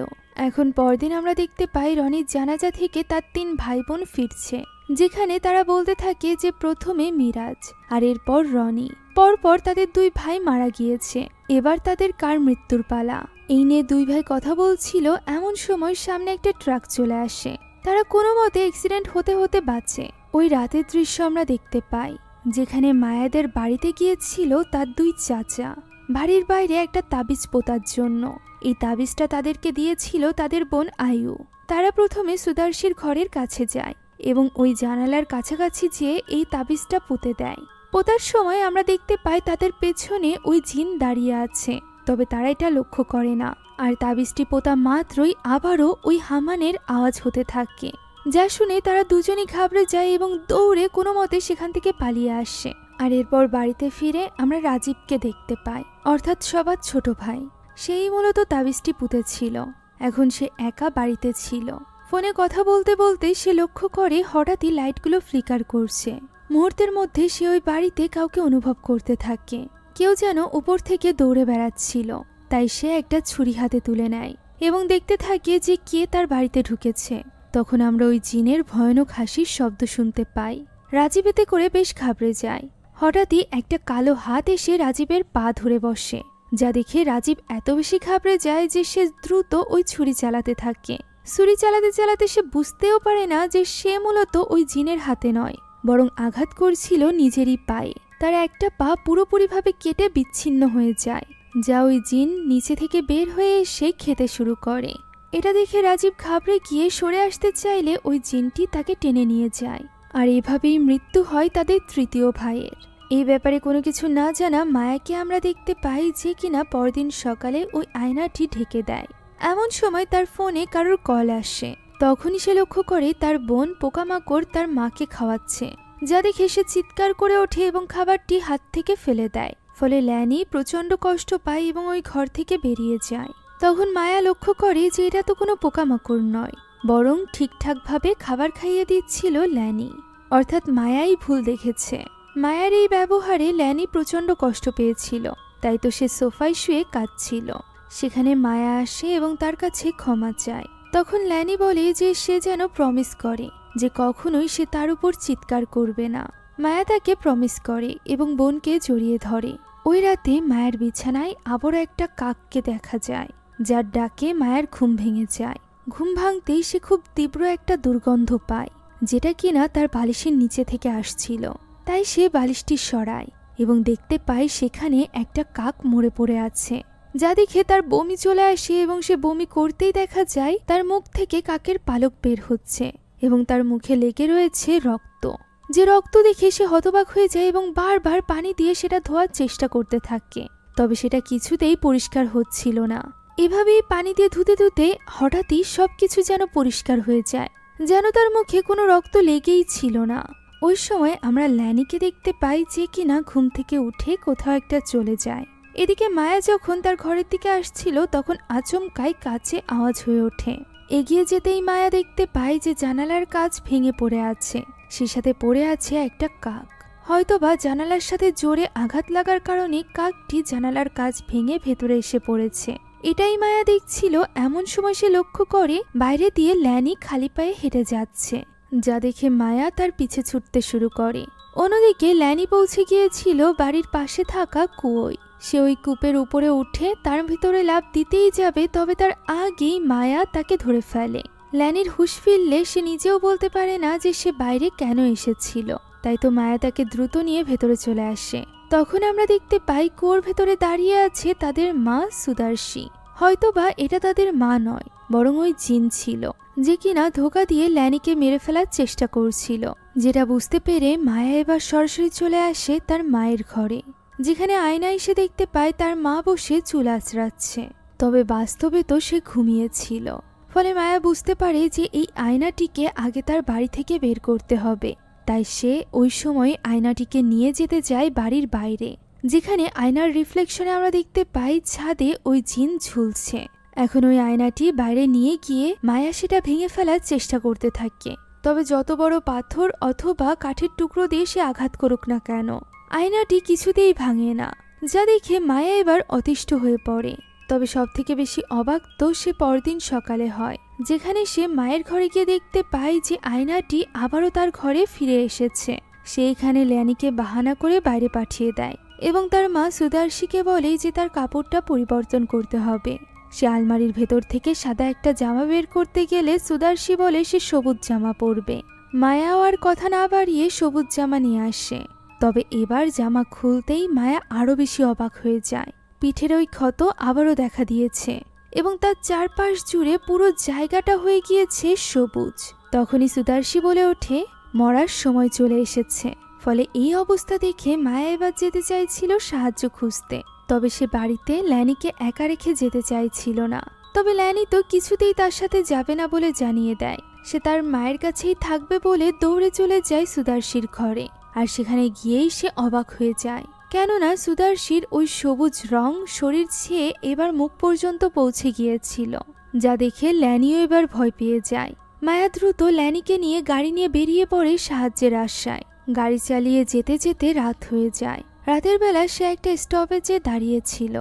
এখন পরদিন আমরা দেখতে পাই রনির জানাজা থেকে তার 3 ভাই বোন ফিরছে, যেখানে তারা বলতে থাকে যে প্রথমে মিরাজ আর এরপর রনি। পরপর তাদের 2 ভাই মারা গিয়েছে, এবার তাদের কার মৃত্যুর পালা। এই নিয়ে 2 ভাই কথা বলছিল, এমন সময় সামনে একটা ট্রাক চলে আসে। তারা কোনো মতে অ্যাক্সিডেন্ট হতে হতে বাঁচে। ওই রাতের দৃশ্য আমরা দেখতে পাই, যেখানে মায়াদের বাড়িতে গিয়েছিল তার 2 চাচা বাড়ির বাইরে একটা তাবিজ পোতার জন্য। এই তাবিজটা তাদেরকে দিয়েছিল তাদের বোন আয়ু। তারা প্রথমে সুদার্শির ঘরের কাছে যায় এবং ওই জানালার কাছাকাছি যেয়ে এই তাবিজটা পুঁতে দেয়। পোতার সময় আমরা দেখতে পাই তাদের পেছনে ওই জিন দাঁড়িয়ে আছে, তবে তারা এটা লক্ষ্য করে না। আর তাবিজটি পোতা মাত্রই আবারও ওই হামানের আওয়াজ হতে থাকে, যা শুনে তারা দুজনই ঘাবড়ে যায় এবং দৌড়ে কোনো মতে সেখান থেকে পালিয়ে আসে। আর এরপর বাড়িতে ফিরে আমরা রাজীবকে দেখতে পাই, অর্থাৎ সবার ছোট ভাই। সেই মূলত তাবিজটি পুঁতেছিল। এখন সে একা বাড়িতে ছিল। ফোনে কথা বলতে বলতে সে লক্ষ্য করে হঠাৎই লাইটগুলো ফ্লিকার করছে। মুহূর্তের মধ্যে সে ওই বাড়িতে কাউকে অনুভব করতে থাকে। কেউ যেন উপর থেকে দৌড়ে বেড়াচ্ছিল। তাই সে একটা ছুরি হাতে তুলে নেয় এবং দেখতে থাকে যে কে তার বাড়িতে ঢুকেছে। তখন আমরা ওই জিনের ভয়ানক হাসির শব্দ শুনতে পাই। রাজীব এতে করে বেশ ঘাবড়ে যায়। হঠাৎই একটা কালো হাত এসে রাজীবের পা ধরে বসে, যা দেখে রাজীব এত বেশি ঘাবড়ে যায় যে সে দ্রুত ওই ছুরি চালাতে থাকে। ছুরি চালাতে চালাতে সে বুঝতেও পারে না যে সে মূলত ওই জিনের হাতে নয়, বরং আঘাত করছিল নিজেরই পায়ে। তার একটা পা পুরোপুরিভাবে কেটে বিচ্ছিন্ন হয়ে যায়, যা ওই জিন নিচে থেকে বের হয়ে এসে খেতে শুরু করে। এটা দেখে রাজীব ঘাবড়ে গিয়ে সরে আসতে চাইলে ওই জিনটি তাকে টেনে নিয়ে যায়। আর এভাবেই মৃত্যু হয় তাদের 3য় ভাইয়ের। এই ব্যাপারে কোনো কিছু না জানা মায়াকে আমরা দেখতে পাই, যে কিনা পরদিন সকালে ওই আয়নাটি ঢেকে দেয়। এমন সময় তার ফোনে কারোর কল আসে। তখনই সে লক্ষ্য করে তার বোন পোকামাকড় তার মাকে খাওয়াচ্ছে, যা দেখে সে চিৎকার করে ওঠে এবং খাবারটি হাত থেকে ফেলে দেয়। ফলে ল্যানি প্রচণ্ড কষ্ট পায় এবং ওই ঘর থেকে বেরিয়ে যায়। তখন মায়া লক্ষ্য করে যে এটা তো কোনো পোকামাকড় নয়, বরং ঠিকঠাকভাবে খাবার খাইয়ে দিচ্ছিল ল্যানি। অর্থাৎ মায়াই ভুল দেখেছে। মায়ার এই ব্যবহারে ল্যানি প্রচণ্ড কষ্ট পেয়েছিল, তাই তো সে সোফায় শুয়ে কাঁদছিল। সেখানে মায়া আসে এবং তার কাছে ক্ষমা চায়। তখন ল্যানি বলে যে সে যেন প্রমিস করে যে কখনোই সে তার উপর চিৎকার করবে না। মায়া তাকে প্রমিস করে এবং বোনকে জড়িয়ে ধরে। ওই রাতে মায়ের বিছানায় আবারও একটা কাককে দেখা যায়, যার ডাকে মায়ের ঘুম ভেঙে যায়। ঘুম ভাঙতেই সে খুব তীব্র একটা দুর্গন্ধ পায়, যেটা কিনা তার বালিশের নিচে থেকে আসছিল। তাই সে বালিশটি সরায় এবং দেখতে পায় সেখানে একটা কাক মরে পড়ে আছে, যা দেখে তার বমি চলে আসে এবং সে বমি করতেই দেখা যায় তার মুখ থেকে কাকের পালক বের হচ্ছে এবং তার মুখে লেগে রয়েছে রক্ত। যে রক্ত দেখে সে হতবাক হয়ে যায় এবং বারবার পানি দিয়ে সেটা ধোয়ার চেষ্টা করতে থাকে, তবে সেটা কিছুতেই পরিষ্কার হচ্ছিল না। এভাবেই পানি দিয়ে ধুতে ধুতে হঠাৎই সবকিছু যেন পরিষ্কার হয়ে যায়, যেন তার মুখে কোনো রক্ত লেগেই ছিল না। ওই সময় আমরা ল্যানিকে দেখতে পাই যে কিনা ঘুম থেকে উঠে কোথাও একটা চলে যায়। এদিকে মায়া যখন তার ঘরের দিকে আসছিল তখন আচমকাই কাছে আওয়াজ হয়ে ওঠে। এগিয়ে যেতেই মায়া দেখতে পায় যে জানালার কাঁচ ভেঙে পড়ে আছে, সে সাথে পড়ে আছে একটা কাক। হয়তোবা জানালার সাথে জোরে আঘাত লাগার কারণে কাকটি জানালার কাঁচ ভেঙে ভেতরে এসে পড়েছে। এটাই মায়া দেখছিল। এমন সময় সে লক্ষ্য করে বাইরে দিয়ে ল্যানি খালি পায়ে হেঁটে যাচ্ছে, যা দেখে মায়া তার পিছে ছুটতে শুরু করে। অন্যদিকে ল্যানি পৌঁছে গিয়েছিল বাড়ির পাশে থাকা কুয়োয়। সে ওই কূপের উপরে উঠে তার ভিতরে লাফ দিতেই যাবে, তবে তার আগেই মায়া তাকে ধরে ফেলে। ল্যানির হুঁশ ফিরলে সে নিজেও বলতে পারে না যে সে বাইরে কেন এসেছিল, তাই তো মায়া তাকে দ্রুত নিয়ে ভেতরে চলে আসে। তখন আমরা দেখতে পাই কুয়োর ভেতরে দাঁড়িয়ে আছে তাদের মা সুদার্শী। হয়তোবা এটা তাদের মা নয়, বরং ওই জিন ছিল, যে কিনা ধোঁকা দিয়ে ল্যানিকে মেরে ফেলার চেষ্টা করছিল। যেটা বুঝতে পেরে মায়া এবার সরাসরি চলে আসে তার মায়ের ঘরে, যেখানে আয়না এসে দেখতে পায় তার মা বসে চুল আঁচড়াচ্ছে, তবে বাস্তবে তো সে ঘুমিয়েছিল। ফলে মায়া বুঝতে পারে যে এই আয়নাটিকে আগে তার বাড়ি থেকে বের করতে হবে। তাই সে ওই সময় আয়নাটিকে নিয়ে যেতে যায় বাড়ির বাইরে, যেখানে আয়নার রিফ্লেকশনে আমরা দেখতে পাই ছাদে ওই জিন ঝুলছে। এখন ওই আয়নাটি বাইরে নিয়ে গিয়ে মায়া সেটা ভেঙে ফেলার চেষ্টা করতে থাকে, তবে যত বড় পাথর অথবা কাঠের টুকরো দিয়ে সে আঘাত করুক না কেন, আয়নাটি কিছুতেই ভাঙে না, যা দেখে মায়া এবার অতিষ্ঠ হয়ে পড়ে। তবে সবথেকে বেশি অবাক তো সে পরদিন সকালে হয়, যেখানে সে মায়ের ঘরে গিয়ে দেখতে পায় যে আয়নাটি আবারও তার ঘরে ফিরে এসেছে। সে এখানে ল্যানিকে বাহানা করে বাইরে পাঠিয়ে দেয় এবং তার মা সুদার্শীকে বলে যে তার কাপড়টা পরিবর্তন করতে হবে। সে আলমারির ভেতর থেকে সাদা একটা জামা বের করতে গেলে সুদার্শী বলে সে সবুজ জামা পরবে। মায়াও আর কথা না বাড়িয়ে সবুজ জামা নিয়ে আসে, তবে এবার জামা খুলতেই মায়া আরো বেশি অবাক হয়ে যায়। পিঠের ওই ক্ষত আবারও দেখা দিয়েছে এবং তার চারপাশ জুড়ে পুরো জায়গাটা হয়ে গিয়েছে সবুজ। তখনই সুদার্শী বলে ওঠে, মরার সময় চলে এসেছে। ফলে এই অবস্থা দেখে মায়া এবার যেতে চাইছিল সাহায্য খুঁজতে, তবে সে বাড়িতে ল্যানিকে একা রেখে যেতে চাইছিল না। তবে ল্যানি তো কিছুতেই তার সাথে যাবে না বলে জানিয়ে দেয়। সে তার মায়ের কাছেই থাকবে বলে দৌড়ে চলে যায় সুদার্শীর ঘরে, আর সেখানে গিয়েই সে অবাক হয়ে যায়, কেননা সুদার্শীর ওই সবুজ রং শরীর ছেয়ে এবার মুখ পর্যন্ত পৌঁছে গিয়েছিল, যা দেখে ল্যানিও এবার ভয় পেয়ে যায়। মায়া দ্রুত ল্যানিকে নিয়ে গাড়ি নিয়ে বেরিয়ে পড়ে সাহায্যের আশায়। গাড়ি চালিয়ে যেতে যেতে রাত হয়ে যায়। রাতের বেলা সে একটা স্টপেজে দাঁড়িয়েছিল,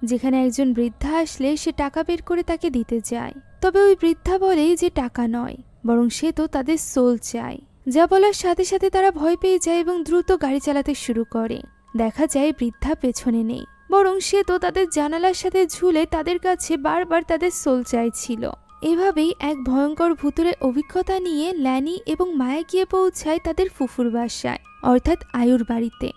যেখানে একজন বৃদ্ধা আসলে সে টাকা বের করে তাকে দিতে যায়। তবে ওই বৃদ্ধা বলে যে টাকা নয়, বরং সে তো তাদের সোল চায়। যা বলার সাথে সাথে তারা ভয় পেয়ে যায় এবং দ্রুত গাড়ি চালাতে শুরু করে। দেখা যায় বৃদ্ধা পেছনে নেই, বরং সে তো তাদের জানালার সাথে ঝুলে তাদের কাছে বারবার তাদের সোল চাইছিল। এভাবেই এক ভয়ঙ্কর ভূতুরে অভিজ্ঞতা নিয়ে ল্যানি এবং মায়া গিয়ে পৌঁছায় তাদের ফুফুর বাসায়, অর্থাৎ আয়ুর বাড়িতে।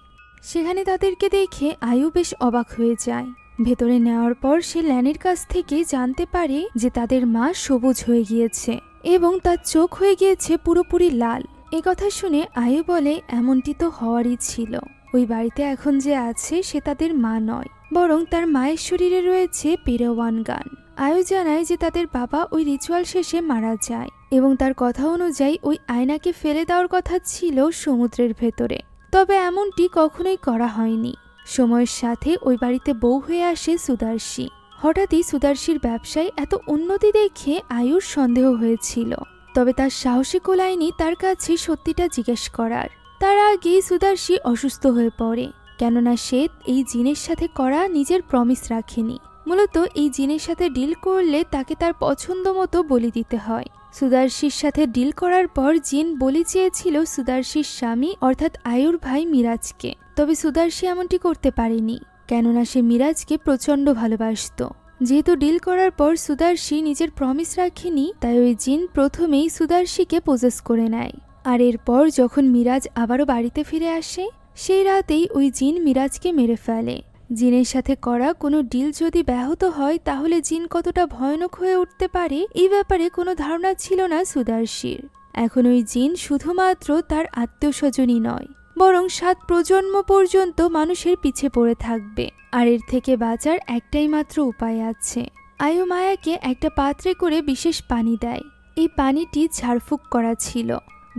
সেখানে তাদেরকে দেখে আয়ু বেশ অবাক হয়ে যায়। ভেতরে নেওয়ার পর সে ল্যানির কাছ থেকে জানতে পারে যে তাদের মা সবুজ হয়ে গিয়েছে এবং তার চোখ হয়ে গিয়েছে পুরোপুরি লাল। কথা শুনে আয়ু বলে, এমনটি তো হওয়ারই ছিল। ওই বাড়িতে এখন যে আছে সে তাদের মা নয়, বরং তার মায়ের শরীরে রয়েছে পেরেওয়ান গান। আয়ু জানায় যে তাদের বাবা ওই রিচুয়াল শেষে মারা যায় এবং তার কথা অনুযায়ী ওই আয়নাকে ফেলে দেওয়ার কথা ছিল সমুদ্রের ভেতরে, তবে এমনটি কখনোই করা হয়নি। সময়ের সাথে ওই বাড়িতে বউ হয়ে আসে সুদার্শী। হঠাৎই সুদার্শীর ব্যবসায় এত উন্নতি দেখে আয়ুর সন্দেহ হয়েছিল, তবে তার সাহসী কোলায়নি তার কাছে সত্যিটা জিজ্ঞেস করার। তার আগেই সুদার্শী অসুস্থ হয়ে পড়ে, কেননা সে এই জিনের সাথে করা নিজের প্রমিস রাখেনি। মূলত এই জিনের সাথে ডিল করলে তাকে তার পছন্দ মতো বলি দিতে হয়। সুদার্শীর সাথে ডিল করার পর জিন বলি চেয়েছিল সুদার্শীর স্বামী অর্থাৎ আয়ুর ভাই মিরাজকে, তবে সুদার্শী এমনটি করতে পারেনি, কেননা সে মিরাজকে প্রচণ্ড ভালোবাসত। যেহেতু ডিল করার পর সুদার্শী নিজের প্রমিস রাখেনি, তাই ওই জিন প্রথমেই সুদার্শীকে পজেস করে নেয়। আর এরপর যখন মিরাজ আবারও বাড়িতে ফিরে আসে, সেই রাতেই ওই জিন মিরাজকে মেরে ফেলে। জিনের সাথে করা কোনো ডিল যদি ব্যাহত হয় তাহলে জিন কতটা ভয়ানক হয়ে উঠতে পারে এই ব্যাপারে কোনো ধারণা ছিল না সুদার্শীর। এখন ওই জিন শুধুমাত্র তার আত্মীয় স্বজনই নয়, বরং 7 প্রজন্ম পর্যন্ত মানুষের পিছে পড়ে থাকবে। আর এর থেকে বাঁচার একটাই মাত্র উপায় আছে। আয়ু মায়াকে একটা পাত্রে করে বিশেষ পানি দেয়। এই পানিটি ঝাড়ফুঁক করা ছিল।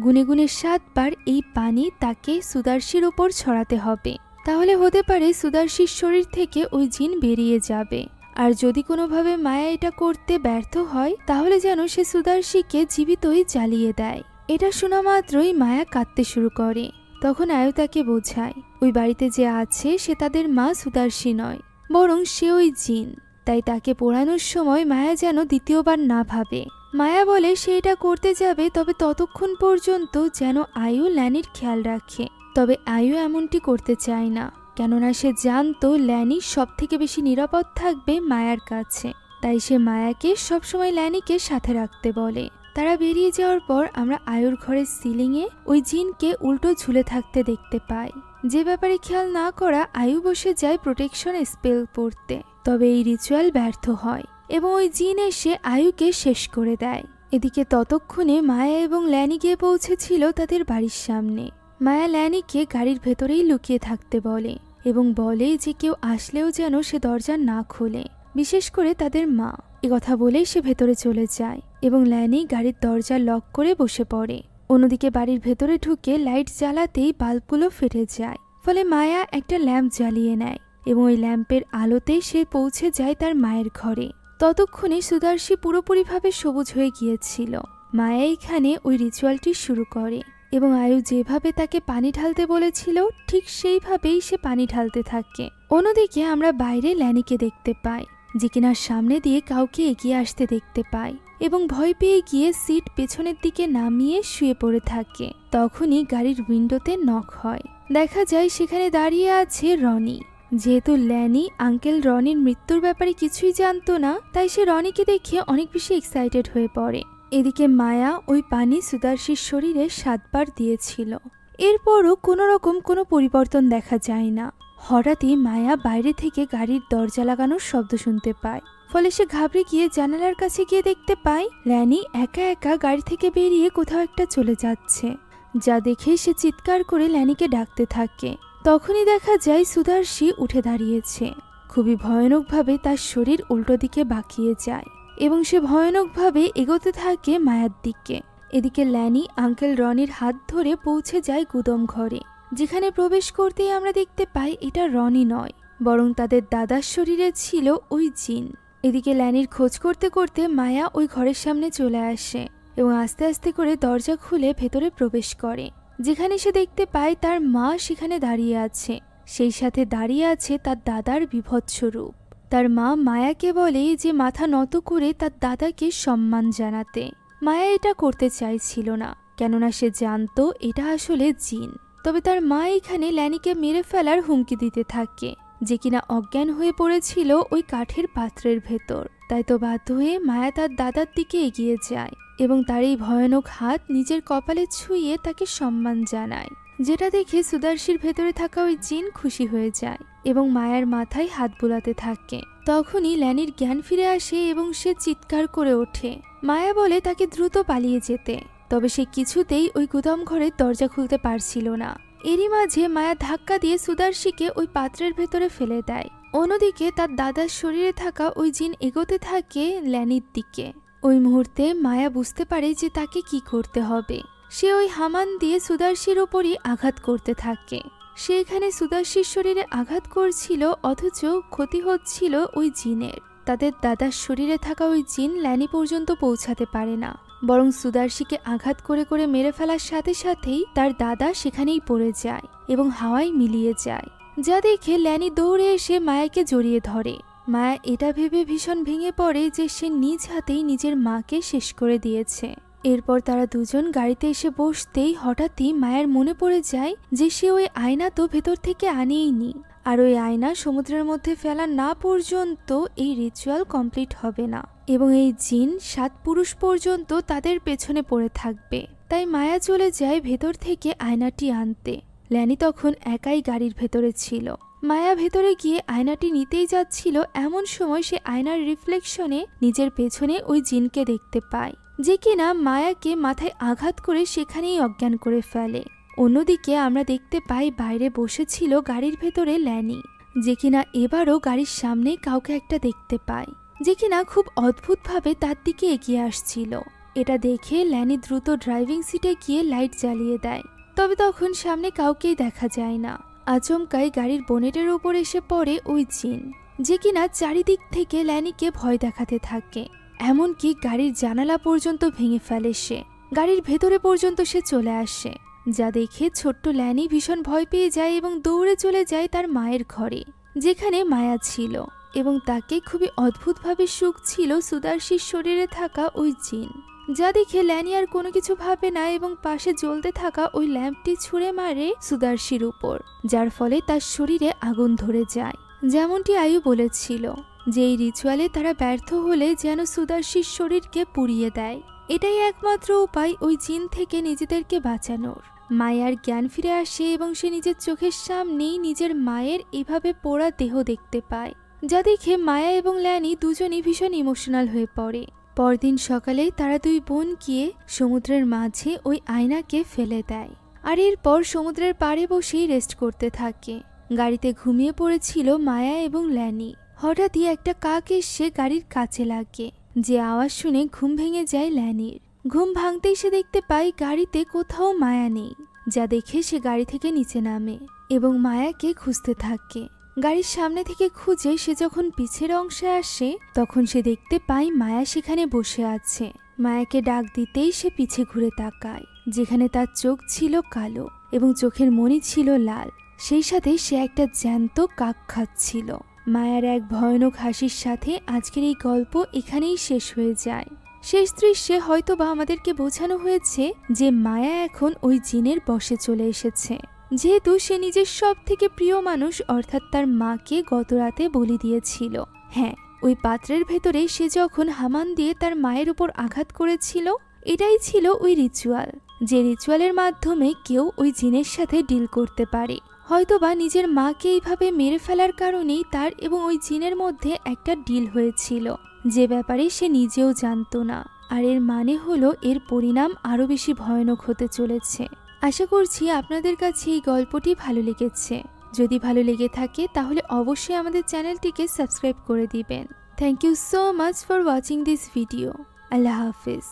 গুনে গুনে 7 বার এই পানি তাকে সুদার্শীর ওপর ছড়াতে হবে, তাহলে হতে পারে সুদার্শীর শরীর থেকে ওই জিন বেরিয়ে যাবে। আর যদি কোনোভাবে মায়া এটা করতে ব্যর্থ হয় তাহলে যেন সে সুদার্শীকে জীবিতই জ্বালিয়ে দেয়। এটা শোনা মাত্রই মায়া কাঁদতে শুরু করে। তখন আয়ু তাকে বোঝায় ওই বাড়িতে যে আছে সে তাদের মা সুদার্শী নয়, বরং সে ওই জিন। তাই তাকে পোড়ানোর সময় মায়া যেন দ্বিতীয়বার না ভাবে। মায়া বলে সে এটা করতে যাবে, তবে ততক্ষণ পর্যন্ত যেন আয়ু ল্যানির খেয়াল রাখে। তবে আয়ু এমনটি করতে চায় না, কেননা সে জানতো ল্যানি সব থেকে বেশি নিরাপদ থাকবে মায়ার কাছে। তাই সে মায়াকে সবসময় ল্যানিকে সাথে রাখতে বলে। তারা বেরিয়ে যাওয়ার পর আমরা আয়ুর ঘরের সিলিংয়ে ওই জিনকে উল্টো ঝুলে থাকতে দেখতে পাই। যে ব্যাপারে খেয়াল না করা আয়ু বসে যায় প্রোটেকশন স্পেল পড়তে, তবে এই রিচুয়াল ব্যর্থ হয় এবং ওই জিন এসে আয়ুকে শেষ করে দেয়। এদিকে ততক্ষণে মায়া এবং ল্যানি গিয়ে পৌঁছেছিল তাদের বাড়ির সামনে। মায়া ল্যানিকে গাড়ির ভেতরেই লুকিয়ে থাকতে বলে এবং বলে যে কেউ আসলেও যেন সে দরজা না খোলে, বিশেষ করে তাদের মা। কথা বলেই সে ভেতরে চলে যায় এবং ল্যানি গাড়ির দরজা লক করে বসে পড়ে। অন্যদিকে বাড়ির ভেতরে ঢুকে লাইট জ্বালাতেই বাল্বগুলো ফেটে যায়, ফলে মায়া একটা ল্যাম্প জ্বালিয়ে নেয় এবং ওই ল্যাম্পের আলোতেই সে পৌঁছে যায় তার মায়ের ঘরে। ততক্ষণে সুদার্শী পুরোপুরিভাবে সবুজ হয়ে গিয়েছিল। মায়া এখানে ওই রিচুয়ালটি শুরু করে এবং আয়ু যেভাবে তাকে পানি ঢালতে বলেছিল ঠিক সেইভাবেই সে পানি ঢালতে থাকে। অন্যদিকে আমরা বাইরে ল্যানিকে দেখতে পাই, যে কিনার সামনে দিয়ে কাউকে এগিয়ে আসতে দেখতে পাই এবং ভয় পেয়ে গিয়ে সিট পেছনের দিকে নামিয়ে শুয়ে পড়ে থাকে। তখনই গাড়ির উইন্ডোতে নক হয়। দেখা যায় সেখানে দাঁড়িয়ে আছে রনি। যেহেতু ল্যানি আঙ্কেল রনির মৃত্যুর ব্যাপারে কিছুই জানতো না, তাই সে রনিকে দেখে অনেক বেশি এক্সাইটেড হয়ে পড়ে। এদিকে মায়া ওই পানি সুদার্শীর শরীরে 7 বার দিয়েছিল। এরপরও কোনো রকম কোনো পরিবর্তন দেখা যায় না। হঠাৎই মায়া বাইরে থেকে গাড়ির দরজা লাগানোর শব্দ শুনতে পায়, ফলে সে ঘাবড়ে গিয়ে জানালার কাছে গিয়ে দেখতে পায় ল্যানি একা একা গাড়ি থেকে বেরিয়ে কোথাও একটা চলে যাচ্ছে। যা দেখে সে চিৎকার করে ল্যানিকে ডাকতে থাকে। তখনই দেখা যায় সুদার্শী উঠে দাঁড়িয়েছে। খুবই ভয়ানকভাবে তার শরীর উল্টো দিকে বাঁকিয়ে যায় এবং সে ভয়ানকভাবে এগোতে থাকে মায়ার দিকে। এদিকে ল্যানি আঙ্কেল রনির হাত ধরে পৌঁছে যায় গুদম ঘরে, যেখানে প্রবেশ করতেই আমরা দেখতে পাই এটা রনি নয়, বরং তাদের দাদার শরীরে ছিল ওই জিন। এদিকে ল্যানির খোঁজ করতে করতে মায়া ওই ঘরের সামনে চলে আসে এবং আস্তে আস্তে করে দরজা খুলে ভেতরে প্রবেশ করে, যেখানে সে দেখতে পায় তার মা সেখানে দাঁড়িয়ে আছে। সেই সাথে দাঁড়িয়ে আছে তার দাদার বিভৎস রূপ। তার মা মায়াকে বলে যে মাথা নত করে তার দাদাকে সম্মান জানাতে। মায়া এটা করতে চাইছিল না, কেননা সে জানতো এটা আসলে জিন। তবে তার মা এখানে ল্যানিকে মেরে ফেলার হুমকি দিতে থাকে, যে কিনা অজ্ঞান হয়ে পড়েছিল ওই কাঠের পাত্রের ভেতর। তাই তো বাধ্য হয়ে মায়া তার দাদার দিকে এগিয়ে যায় এবং তার এই ভয়ানক হাত নিজের কপালে ছুঁয়ে তাকে সম্মান জানায়, যেটা দেখে সুদার্শীর ভেতরে থাকা ওই জিন খুশি হয়ে যায় এবং মায়ার মাথায় হাত বুলাতে থাকে। তখনই ল্যানির জ্ঞান ফিরে আসে এবং সে চিৎকার করে ওঠে। মায়া বলে তাকে দ্রুত পালিয়ে যেতে, তবে সে কিছুতেই ওই গুদাম ঘরের দরজা খুলতে পারছিল না। এরই মাঝে মায়া ধাক্কা দিয়ে সুদার্শীকে ওই পাত্রের ভেতরে ফেলে দেয়। অন্যদিকে তার দাদার শরীরে থাকা ওই জিন এগোতে থাকে ল্যানির দিকে। ওই মুহূর্তে মায়া বুঝতে পারে যে তাকে কি করতে হবে। সে ওই হামান দিয়ে সুদার্শীর ওপরই আঘাত করতে থাকে। সে এখানে সুদার্শীর শরীরে আঘাত করছিল, অথচ ক্ষতি হচ্ছিল ওই জিনের। তাদের দাদার শরীরে থাকা ওই জিন ল্যানি পর্যন্ত পৌঁছাতে পারে না, বরং সুদার্শীকে আঘাত করে করে মেরে ফেলার সাথে সাথেই তার দাদা সেখানেই পড়ে যায় এবং হাওয়ায় মিলিয়ে যায়, যা দেখে ল্যানি দৌড়ে এসে মায়াকে জড়িয়ে ধরে। মায়া এটা ভেবে ভীষণ ভেঙে পড়ে যে সে নিজ হাতেই নিজের মাকে শেষ করে দিয়েছে। এরপর তারা দুজন গাড়িতে এসে বসতেই হঠাৎই মায়ের মনে পড়ে যায় যে সে ওই আয়না তো ভেতর থেকে আনেইনি, আর ওই আয়না সমুদ্রের মধ্যে ফেলা না পর্যন্ত এই রিচুয়াল কমপ্লিট হবে না এবং এই জিন 7 পুরুষ পর্যন্ত তাদের পেছনে পড়ে থাকবে। তাই মায়া চলে যায় ভেতর থেকে আয়নাটি আনতে। ল্যানি তখন একাই গাড়ির ভেতরে ছিল। মায়া ভেতরে গিয়ে আয়নাটি নিতেই যাচ্ছিল, এমন সময় সে আয়নার রিফ্লেকশনে নিজের পেছনে ওই জিনকে দেখতে পায়, যে কিনা মায়াকে মাথায় আঘাত করে সেখানেই অজ্ঞান করে ফেলে। অন্যদিকে আমরা দেখতে পাই বাইরে বসেছিল গাড়ির ভেতরে ল্যানি, যে কিনা এবারও গাড়ির সামনে কাউকে একটা দেখতে পায়, যে কিনা খুব অদ্ভুতভাবে তার দিকে এগিয়ে আসছিল। এটা দেখে ল্যানি দ্রুত ড্রাইভিং সিটে গিয়ে লাইট জ্বালিয়ে দেয়, তবে তখন সামনে কাউকেই দেখা যায় না। আচমকাই গাড়ির বোনেটের ওপর এসে পড়ে ওই জিন, যে কিনা চারিদিক থেকে ল্যানিকে ভয় দেখাতে থাকে, এমনকি গাড়ির জানালা পর্যন্ত ভেঙে ফেলে সে। গাড়ির ভেতরে পর্যন্ত সে চলে আসে, যা দেখে ছোট্ট ল্যানি ভীষণ ভয় পেয়ে যায় এবং দৌড়ে চলে যায় তার মায়ের ঘরে, যেখানে মায়া ছিল এবং তাকে খুবই অদ্ভুতভাবে সুখ ছিল সুদার্শীর শরীরে থাকা ওই জিন, যা দেখে ল্যানি আর কোনো কিছু ভাবে না এবং পাশে জ্বলতে থাকা ওই ল্যাম্পটি ছুঁড়ে মারে সুদার্শীর উপর, যার ফলে তার শরীরে আগুন ধরে যায়। যেমনটি আয়ু বলেছিল যে এই রিচুয়ালে তারা ব্যর্থ হলে যেন সুদার্শীর শরীরকে পুড়িয়ে দেয়, এটাই একমাত্র উপায় ওই জিন থেকে নিজেদেরকে বাঁচানোর। মায়ার জ্ঞান ফিরে আসে এবং সে নিজের চোখের সামনেই নিজের মায়ের এভাবে পোড়া দেহ দেখতে পায়, যা দেখে মায়া এবং ল্যানি দুজনই ভীষণ ইমোশনাল হয়ে পড়ে। পরদিন সকালে তারা দুই বোন গিয়ে সমুদ্রের মাঝে ওই আয়নাকে ফেলে দেয়, আর এরপর সমুদ্রের পাড়ে বসেই রেস্ট করতে থাকে। গাড়িতে ঘুমিয়ে পড়েছিল মায়া এবং ল্যানি। হঠাৎই একটা কাক এসে গাড়ির কাছে লাগে, যে আওয়াজ শুনে ঘুম ভেঙে যায় ল্যানির। ঘুম ভাঙতেই সে দেখতে পায় গাড়িতে কোথাও মায়া নেই, যা দেখে সে গাড়ি থেকে নিচে নামে এবং মায়াকে খুঁজতে থাকে। গাড়ির সামনে থেকে খুঁজে সে যখন পিছের অংশে আসে তখন সে দেখতে পায় মায়া সেখানে বসে আছে। মায়াকে ডাক দিতেই সে পিছে ঘুরে তাকায়, যেখানে তার চোখ ছিল কালো এবং চোখের মণি ছিল লাল, সেই সাথে সে একটা জ্যান্ত কাক খাচ্ছিল। মায়ার এক ভয়ানক হাসির সাথে আজকের এই গল্প এখানেই শেষ হয়ে যায়। শেষ দৃশ্যে হয়তোবা আমাদেরকে বোঝানো হয়েছে যে মায়া এখন ওই জিনের বশে চলে এসেছে, যেহেতু সে নিজের সব থেকে প্রিয় মানুষ অর্থাৎ তার মাকে গত রাতে বলি দিয়েছিল। হ্যাঁ, ওই পাত্রের ভেতরে সে যখন হামান দিয়ে তার মায়ের উপর আঘাত করেছিল, এটাই ছিল ওই রিচুয়াল, যে রিচুয়ালের মাধ্যমে কেউ ওই জিনের সাথে ডিল করতে পারে। হয়তোবা নিজের মাকে এইভাবে মেরে ফেলার কারণেই তার এবং ওই জিনের মধ্যে একটা ডিল হয়েছিল, যে ব্যাপারে সে নিজেও জানতো না। আর এর মানে হলো এর পরিণাম আরও বেশি ভয়ানক হতে চলেছে। আশা করছি আপনাদের কাছে এই গল্পটি ভালো লেগেছে। যদি ভালো লেগে থাকে তাহলে অবশ্যই আমাদের চ্যানেলটিকে সাবস্ক্রাইব করে দিবেন। Thank you so much for watching this video. আল্লাহ হাফিজ।